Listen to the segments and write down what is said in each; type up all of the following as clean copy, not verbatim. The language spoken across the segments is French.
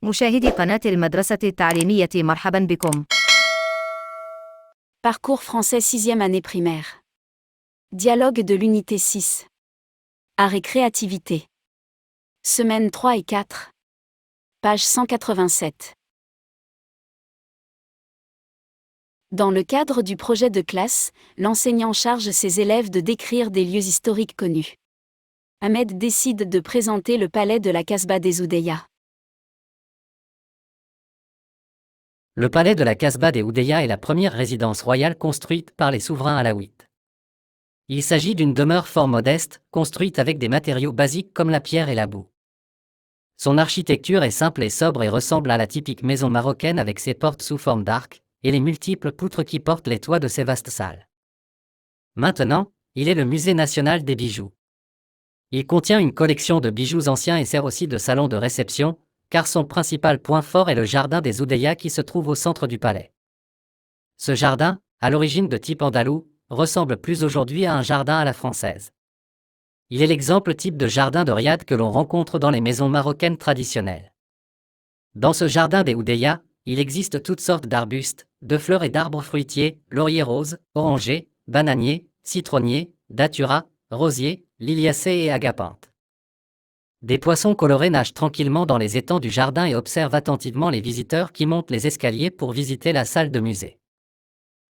مشاهدي قناة المدرسة التعليمية مرحبا بكم. Parcours français 6e année primaire. Dialogue de l'unité 6. Art et créativité. Semaines 3 et 4. Page 187. Dans le cadre du projet de classe, l'enseignant charge ses élèves de décrire des lieux historiques connus. Ahmed décide de présenter le palais de la Casbah des Oudeyas. Le palais de la Casbah des Oudeyas est la première résidence royale construite par les souverains alaouites. Il s'agit d'une demeure fort modeste, construite avec des matériaux basiques comme la pierre et la boue. Son architecture est simple et sobre et ressemble à la typique maison marocaine avec ses portes sous forme d'arc, et les multiples poutres qui portent les toits de ses vastes salles. Maintenant, il est le musée national des bijoux. Il contient une collection de bijoux anciens et sert aussi de salon de réception, car son principal point fort est le jardin des Oudeyas qui se trouve au centre du palais. Ce jardin, à l'origine de type andalou, ressemble plus aujourd'hui à un jardin à la française. Il est l'exemple type de jardin de riad que l'on rencontre dans les maisons marocaines traditionnelles. Dans ce jardin des Oudeyas, il existe toutes sortes d'arbustes, de fleurs et d'arbres fruitiers, lauriers roses, orangers, bananiers, citronniers, datturas, rosiers, liliacées et agapanthes. Des poissons colorés nagent tranquillement dans les étangs du jardin et observent attentivement les visiteurs qui montent les escaliers pour visiter la salle de musée.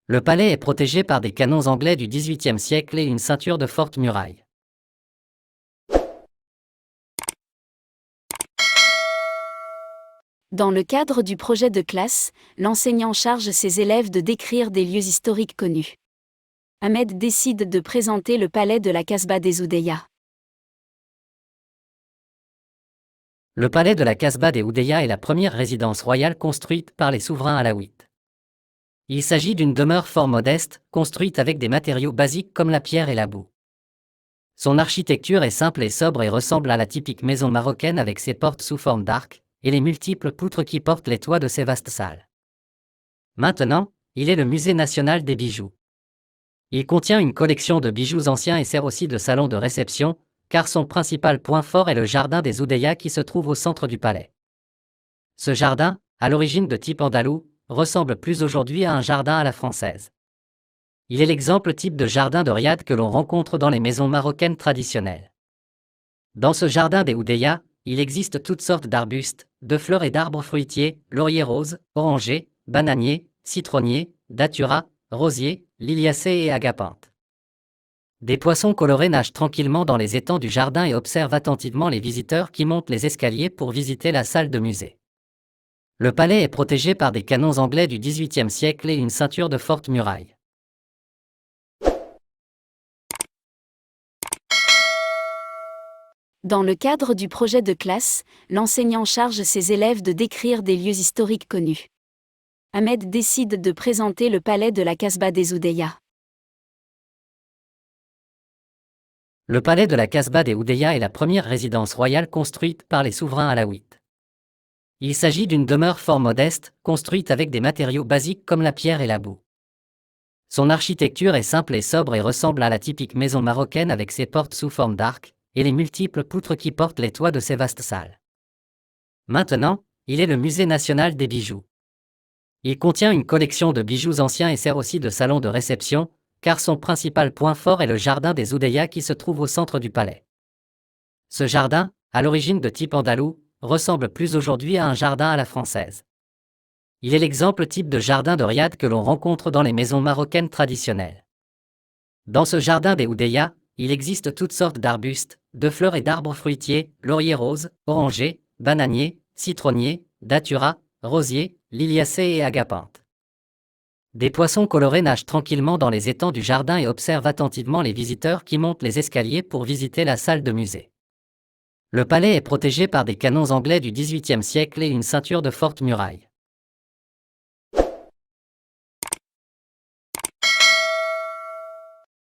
Le palais est protégé par des canons anglais du XVIIIe siècle et une ceinture de fortes murailles. Dans le cadre du projet de classe, l'enseignant charge ses élèves de décrire des lieux historiques connus. Ahmed décide de présenter le palais de la Casbah des Oudeyas. Le palais de la Casbah des Oudeyas est la première résidence royale construite par les souverains alaouites. Il s'agit d'une demeure fort modeste, construite avec des matériaux basiques comme la pierre et la boue. Son architecture est simple et sobre et ressemble à la typique maison marocaine avec ses portes sous forme d'arc, et les multiples poutres qui portent les toits de ses vastes salles. Maintenant, il est le musée national des bijoux. Il contient une collection de bijoux anciens et sert aussi de salon de réception, car son principal point fort est le jardin des Oudeyas qui se trouve au centre du palais. Ce jardin, à l'origine de type andalou, ressemble plus aujourd'hui à un jardin à la française. Il est l'exemple type de jardin de riad que l'on rencontre dans les maisons marocaines traditionnelles. Dans ce jardin des Oudeyas, il existe toutes sortes d'arbustes, de fleurs et d'arbres fruitiers, lauriers roses, orangers, bananiers, citronniers, datturas, rosiers, liliacées et agapanthes. Des poissons colorés nagent tranquillement dans les étangs du jardin et observent attentivement les visiteurs qui montent les escaliers pour visiter la salle de musée. Le palais est protégé par des canons anglais du XVIIIe siècle et une ceinture de fortes murailles. Dans le cadre du projet de classe, l'enseignant charge ses élèves de décrire des lieux historiques connus. Ahmed décide de présenter le palais de la Casbah des Oudeyas. Le palais de la Casbah des Oudeyas est la première résidence royale construite par les souverains alaouites. Il s'agit d'une demeure fort modeste, construite avec des matériaux basiques comme la pierre et la boue. Son architecture est simple et sobre et ressemble à la typique maison marocaine avec ses portes sous forme d'arc, et les multiples poutres qui portent les toits de ses vastes salles. Maintenant, il est le musée national des bijoux. Il contient une collection de bijoux anciens et sert aussi de salon de réception, car son principal point fort est le jardin des Oudeyas qui se trouve au centre du palais. Ce jardin, à l'origine de type andalou, ressemble plus aujourd'hui à un jardin à la française. Il est l'exemple type de jardin de riad que l'on rencontre dans les maisons marocaines traditionnelles. Dans ce jardin des Oudeyas, il existe toutes sortes d'arbustes, de fleurs et d'arbres fruitiers, lauriers roses, orangers, bananiers, citronniers, datturas, rosiers, liliacées et agapanthes. Des poissons colorés nagent tranquillement dans les étangs du jardin et observent attentivement les visiteurs qui montent les escaliers pour visiter la salle de musée. Le palais est protégé par des canons anglais du XVIIIe siècle et une ceinture de fortes murailles.